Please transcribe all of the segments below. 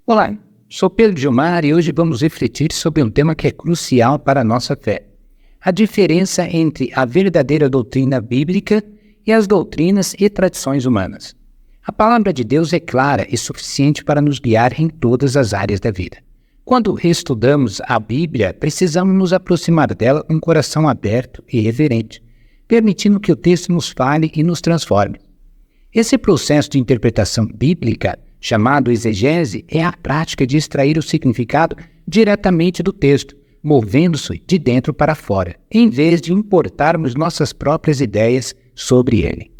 Olá, sou Pedro Gilmar e hoje vamos refletir sobre um tema que é crucial para a nossa fé: a diferença entre a verdadeira doutrina bíblica e as doutrinas e tradições humanas. A palavra de Deus é clara e suficiente para nos guiar em todas as áreas da vida. Quando estudamos a Bíblia, precisamos nos aproximar dela com um coração aberto e reverente, permitindo que o texto nos fale e nos transforme. Esse processo de interpretação bíblica, chamado exegese, é a prática de extrair o significado diretamente do texto, movendo-se de dentro para fora, em vez de importarmos nossas próprias ideias sobre ele.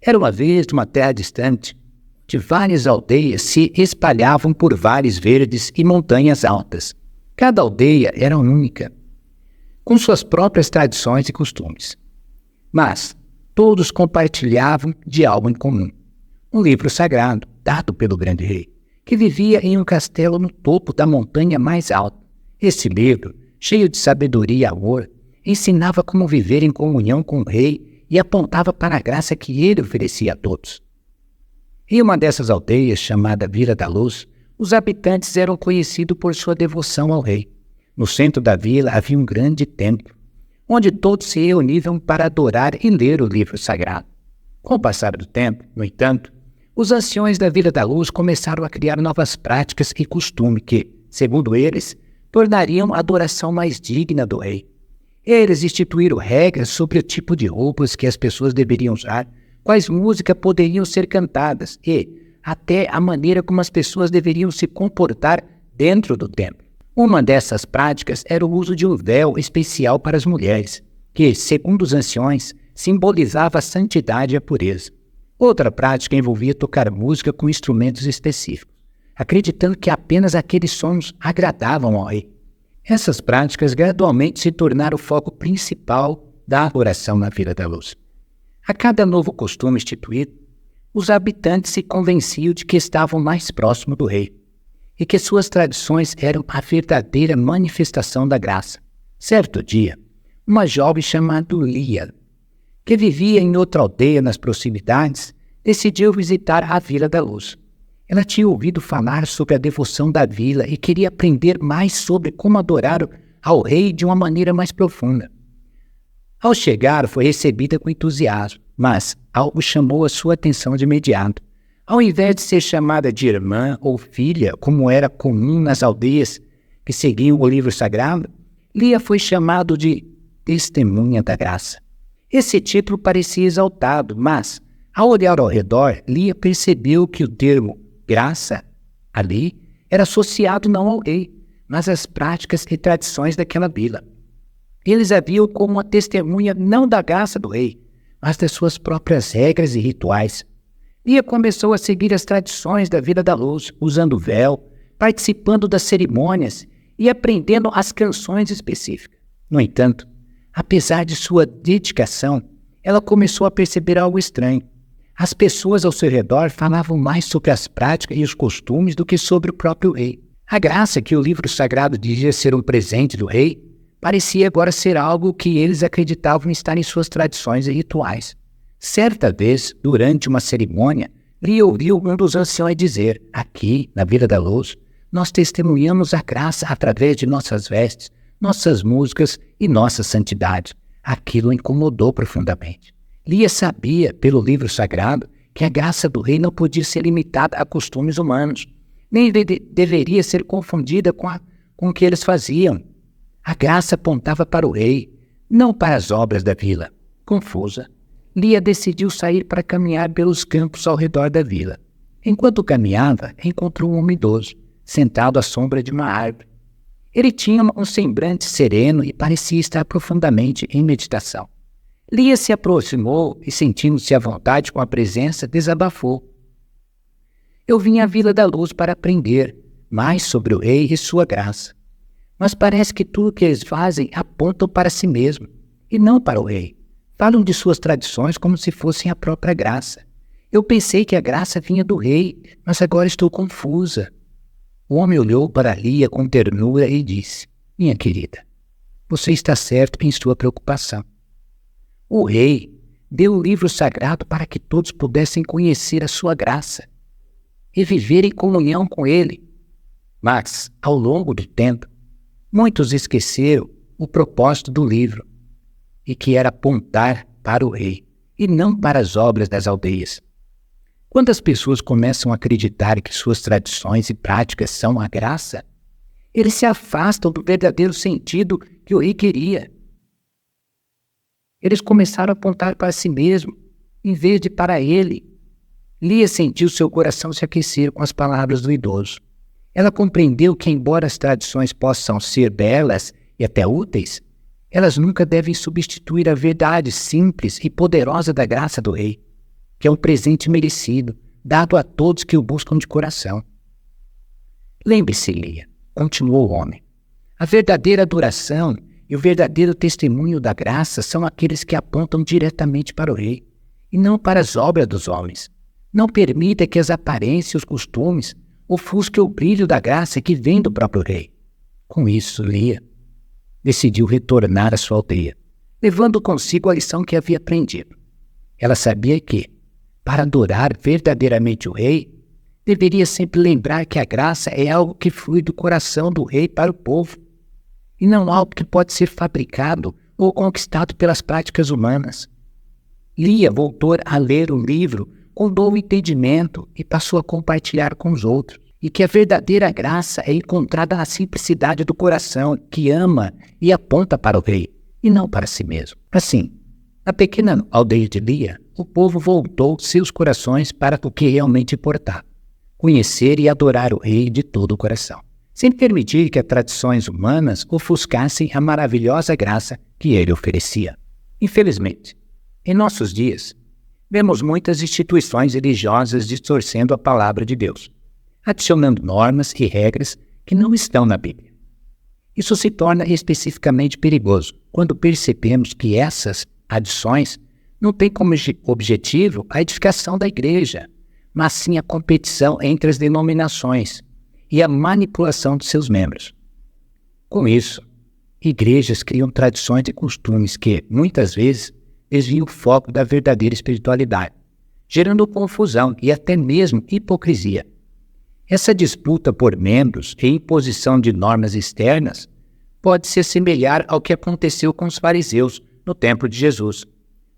Era uma vez, numa terra distante, de várias aldeias se espalhavam por vales verdes e montanhas altas. Cada aldeia era única, com suas próprias tradições e costumes. Mas todos compartilhavam de algo em comum: um livro sagrado, dado pelo grande rei, que vivia em um castelo no topo da montanha mais alta. Esse livro, cheio de sabedoria e amor, ensinava como viver em comunhão com o rei e apontava para a graça que ele oferecia a todos. Em uma dessas aldeias, chamada Vila da Luz, os habitantes eram conhecidos por sua devoção ao rei. No centro da vila havia um grande templo, onde todos se reuniam para adorar e ler o livro sagrado. Com o passar do tempo, no entanto, os anciões da Vila da Luz começaram a criar novas práticas e costumes que, segundo eles, tornariam a adoração mais digna do rei. Eles instituíram regras sobre o tipo de roupas que as pessoas deveriam usar, quais músicas poderiam ser cantadas e até a maneira como as pessoas deveriam se comportar dentro do templo. Uma dessas práticas era o uso de um véu especial para as mulheres, que, segundo os anciões, simbolizava a santidade e a pureza. Outra prática envolvia tocar música com instrumentos específicos, acreditando que apenas aqueles sons agradavam ao rei. Essas práticas gradualmente se tornaram o foco principal da adoração na Vila da Luz. A cada novo costume instituído, os habitantes se convenciam de que estavam mais próximos do rei e que suas tradições eram a verdadeira manifestação da graça. Certo dia, uma jovem chamada Lia, que vivia em outra aldeia nas proximidades, decidiu visitar a Vila da Luz. Ela tinha ouvido falar sobre a devoção da vila e queria aprender mais sobre como adorar ao rei de uma maneira mais profunda. Ao chegar, foi recebida com entusiasmo, mas algo chamou a sua atenção de imediato. Ao invés de ser chamada de irmã ou filha, como era comum nas aldeias que seguiam o livro sagrado, Lia foi chamado de testemunha da graça. Esse título parecia exaltado, mas, ao olhar ao redor, Lia percebeu que o termo graça ali era associado não ao rei, mas às práticas e tradições daquela vila. Eles a viam como uma testemunha não da graça do rei, mas das suas próprias regras e rituais. Lia começou a seguir as tradições da Vila da Luz, usando véu, participando das cerimônias e aprendendo as canções específicas. No entanto, apesar de sua dedicação, ela começou a perceber algo estranho. As pessoas ao seu redor falavam mais sobre as práticas e os costumes do que sobre o próprio rei. A graça que o livro sagrado dizia ser um presente do rei parecia agora ser algo que eles acreditavam estar em suas tradições e rituais. Certa vez, durante uma cerimônia, Lia ouviu um dos anciões dizer: aqui, na Vila da Luz, nós testemunhamos a graça através de nossas vestes, nossas músicas e nossa santidade. Aquilo incomodou profundamente. Lia sabia, pelo livro sagrado, que a graça do rei não podia ser limitada a costumes humanos, nem deveria ser confundida com o que eles faziam. A graça apontava para o rei, não para as obras da vila. Confusa, Lia decidiu sair para caminhar pelos campos ao redor da vila. Enquanto caminhava, encontrou um homem idoso, sentado à sombra de uma árvore. Ele tinha um semblante sereno e parecia estar profundamente em meditação. Lia se aproximou e, sentindo-se à vontade com a presença, desabafou. Eu vim à Vila da Luz para aprender mais sobre o rei e sua graça. Mas parece que tudo que eles fazem apontam para si mesmo, e não para o rei. Falam de suas tradições como se fossem a própria graça. Eu pensei que a graça vinha do rei, mas agora estou confusa. O homem olhou para Lia com ternura e disse: Minha querida, você está certo em sua preocupação. O rei deu o livro sagrado para que todos pudessem conhecer a sua graça e viver em comunhão com ele. Mas, ao longo do tempo, muitos esqueceram o propósito do livro, e que era apontar para o rei, e não para as obras das aldeias. Quando as pessoas começam a acreditar que suas tradições e práticas são a graça, eles se afastam do verdadeiro sentido que o rei queria. Eles começaram a apontar para si mesmo, em vez de para ele. Lia sentiu seu coração se aquecer com as palavras do idoso. Ela compreendeu que, embora as tradições possam ser belas e até úteis, elas nunca devem substituir a verdade simples e poderosa da graça do rei, que é um presente merecido, dado a todos que o buscam de coração. Lembre-se, Lia, continuou o homem, a verdadeira adoração e o verdadeiro testemunho da graça são aqueles que apontam diretamente para o rei, e não para as obras dos homens. Não permita que as aparências e os costumes ofusquem o brilho da graça que vem do próprio rei. Com isso, Lia decidiu retornar à sua aldeia, levando consigo a lição que havia aprendido. Ela sabia que, para adorar verdadeiramente o rei, deveria sempre lembrar que a graça é algo que flui do coração do rei para o povo, e não algo que pode ser fabricado ou conquistado pelas práticas humanas. Lia voltou a ler o livro com novo entendimento e passou a compartilhar com os outros, e que a verdadeira graça é encontrada na simplicidade do coração que ama e aponta para o rei, e não para si mesmo. Assim, na pequena aldeia de Lia, o povo voltou seus corações para o que realmente importava: conhecer e adorar o rei de todo o coração, sem permitir que as tradições humanas ofuscassem a maravilhosa graça que ele oferecia. Infelizmente, em nossos dias, vemos muitas instituições religiosas distorcendo a palavra de Deus, adicionando normas e regras que não estão na Bíblia. Isso se torna especificamente perigoso quando percebemos que essas adições não têm como objetivo a edificação da igreja, mas sim a competição entre as denominações e a manipulação de seus membros. Com isso, igrejas criam tradições e costumes que, muitas vezes, desviam o foco da verdadeira espiritualidade, gerando confusão e até mesmo hipocrisia. Essa disputa por membros e imposição de normas externas pode se assemelhar ao que aconteceu com os fariseus no templo de Jesus,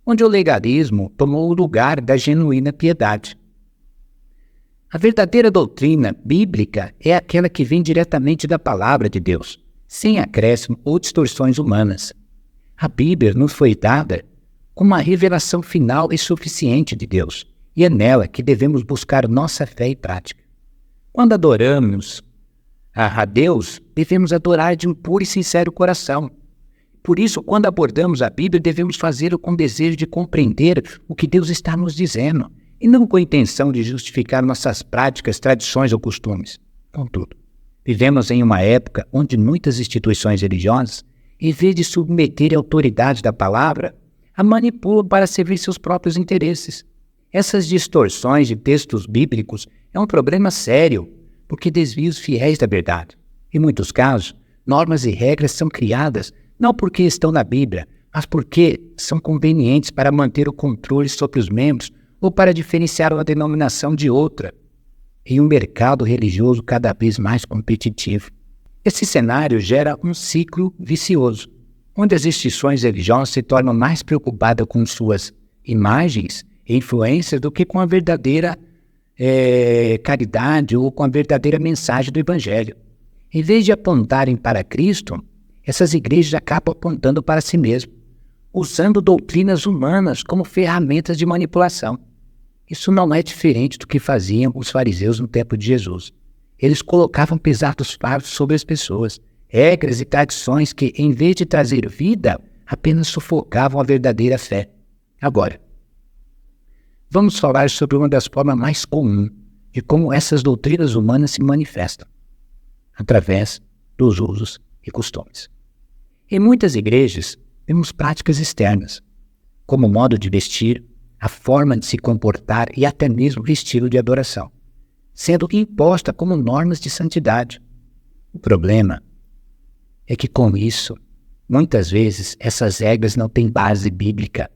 onde o legalismo tomou o lugar da genuína piedade. A verdadeira doutrina bíblica é aquela que vem diretamente da palavra de Deus, sem acréscimo ou distorções humanas. A Bíblia nos foi dada como uma revelação final e suficiente de Deus, e é nela que devemos buscar nossa fé e prática. Quando adoramos a Deus, devemos adorar de um puro e sincero coração. Por isso, quando abordamos a Bíblia, devemos fazê-lo com desejo de compreender o que Deus está nos dizendo, e não com a intenção de justificar nossas práticas, tradições ou costumes. Contudo, vivemos em uma época onde muitas instituições religiosas, em vez de submeter a autoridade da palavra, a manipulam para servir seus próprios interesses. Essas distorções de textos bíblicos é um problema sério, porque desvia os fiéis da verdade. Em muitos casos, normas e regras são criadas não porque estão na Bíblia, mas porque são convenientes para manter o controle sobre os membros ou para diferenciar uma denominação de outra, em um mercado religioso cada vez mais competitivo. Esse cenário gera um ciclo vicioso, onde as instituições religiosas se tornam mais preocupadas com suas imagens e influências do que com a verdadeira caridade ou com a verdadeira mensagem do Evangelho. Em vez de apontarem para Cristo, essas igrejas acabam apontando para si mesmas, usando doutrinas humanas como ferramentas de manipulação. Isso não é diferente do que faziam os fariseus no tempo de Jesus. Eles colocavam pesados fardos sobre as pessoas, regras e tradições que, em vez de trazer vida, apenas sufocavam a verdadeira fé. Agora, vamos falar sobre uma das formas mais comuns de como essas doutrinas humanas se manifestam, através dos usos e costumes. Em muitas igrejas, temos práticas externas, como o modo de vestir, a forma de se comportar e até mesmo o estilo de adoração, sendo imposta como normas de santidade. O problema é que com isso, muitas vezes essas regras não têm base bíblica,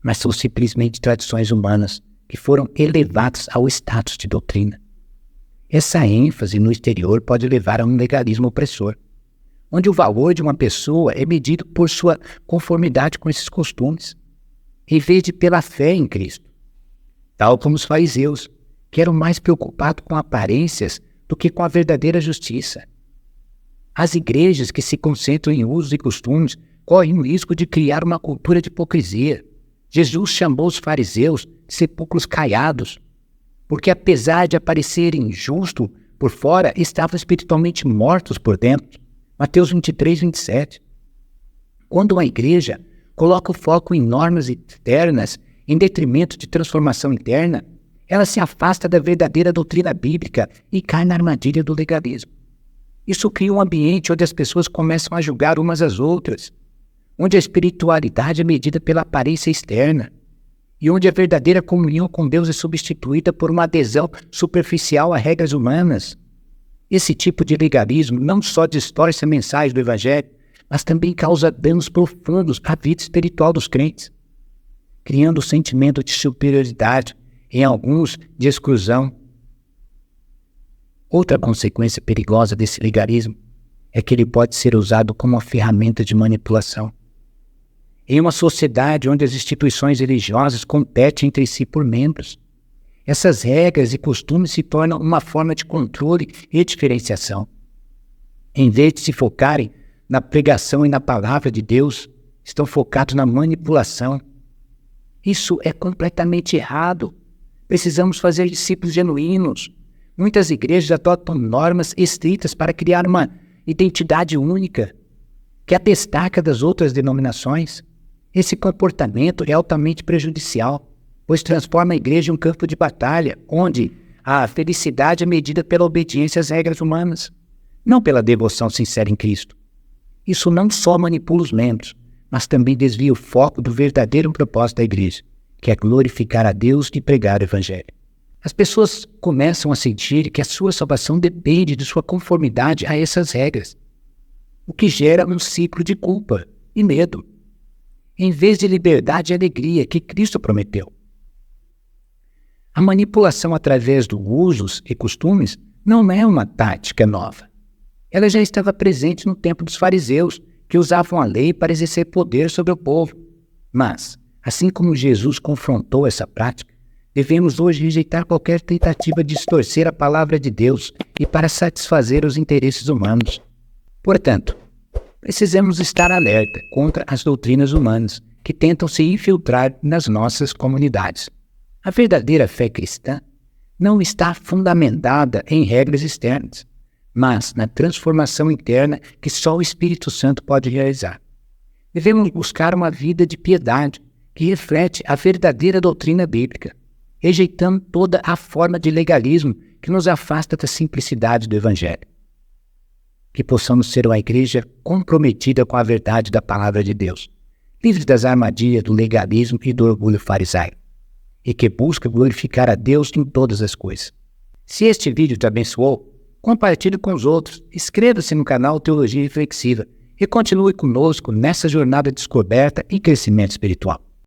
mas são simplesmente tradições humanas que foram elevadas ao status de doutrina. Essa ênfase no exterior pode levar a um legalismo opressor, onde o valor de uma pessoa é medido por sua conformidade com esses costumes, em vez de pela fé em Cristo. Tal como os fariseus, que eram mais preocupados com aparências do que com a verdadeira justiça. As igrejas que se concentram em usos e costumes correm o risco de criar uma cultura de hipocrisia. Jesus chamou os fariseus de sepulcros caiados, porque apesar de aparecerem justos por fora, estavam espiritualmente mortos por dentro. Mateus 23, 27. Quando uma igreja coloca o foco em normas externas em detrimento de transformação interna, ela se afasta da verdadeira doutrina bíblica e cai na armadilha do legalismo. Isso cria um ambiente onde as pessoas começam a julgar umas às outras, onde a espiritualidade é medida pela aparência externa e onde a verdadeira comunhão com Deus é substituída por uma adesão superficial a regras humanas. Esse tipo de legalismo não só distorce a mensagem do Evangelho, mas também causa danos profundos à vida espiritual dos crentes, criando um sentimento de superioridade, em alguns de exclusão. Outra consequência perigosa desse legalismo é que ele pode ser usado como uma ferramenta de manipulação. Em uma sociedade onde as instituições religiosas competem entre si por membros, essas regras e costumes se tornam uma forma de controle e diferenciação. Em vez de se focarem na pregação e na palavra de Deus, estão focados na manipulação. Isso é completamente errado. Precisamos fazer discípulos genuínos. Muitas igrejas adotam normas estritas para criar uma identidade única, que a destaca das outras denominações. Esse comportamento é altamente prejudicial, pois transforma a igreja em um campo de batalha, onde a felicidade é medida pela obediência às regras humanas, não pela devoção sincera em Cristo. Isso não só manipula os membros, mas também desvia o foco do verdadeiro propósito da igreja, que é glorificar a Deus e pregar o Evangelho. As pessoas começam a sentir que a sua salvação depende de sua conformidade a essas regras, o que gera um ciclo de culpa e medo, em vez de liberdade e alegria que Cristo prometeu. A manipulação através dos usos e costumes não é uma tática nova. Ela já estava presente no tempo dos fariseus, que usavam a lei para exercer poder sobre o povo. Mas, assim como Jesus confrontou essa prática, devemos hoje rejeitar qualquer tentativa de distorcer a palavra de Deus e para satisfazer os interesses humanos. Portanto, precisamos estar alerta contra as doutrinas humanas que tentam se infiltrar nas nossas comunidades. A verdadeira fé cristã não está fundamentada em regras externas, mas na transformação interna que só o Espírito Santo pode realizar. Devemos buscar uma vida de piedade que reflete a verdadeira doutrina bíblica, rejeitando toda a forma de legalismo que nos afasta da simplicidade do Evangelho. Que possamos ser uma igreja comprometida com a verdade da palavra de Deus, livre das armadilhas do legalismo e do orgulho farisaico, e que busca glorificar a Deus em todas as coisas. Se este vídeo te abençoou, compartilhe com os outros, inscreva-se no canal Teologia Reflexiva e continue conosco nessa jornada de descoberta e crescimento espiritual.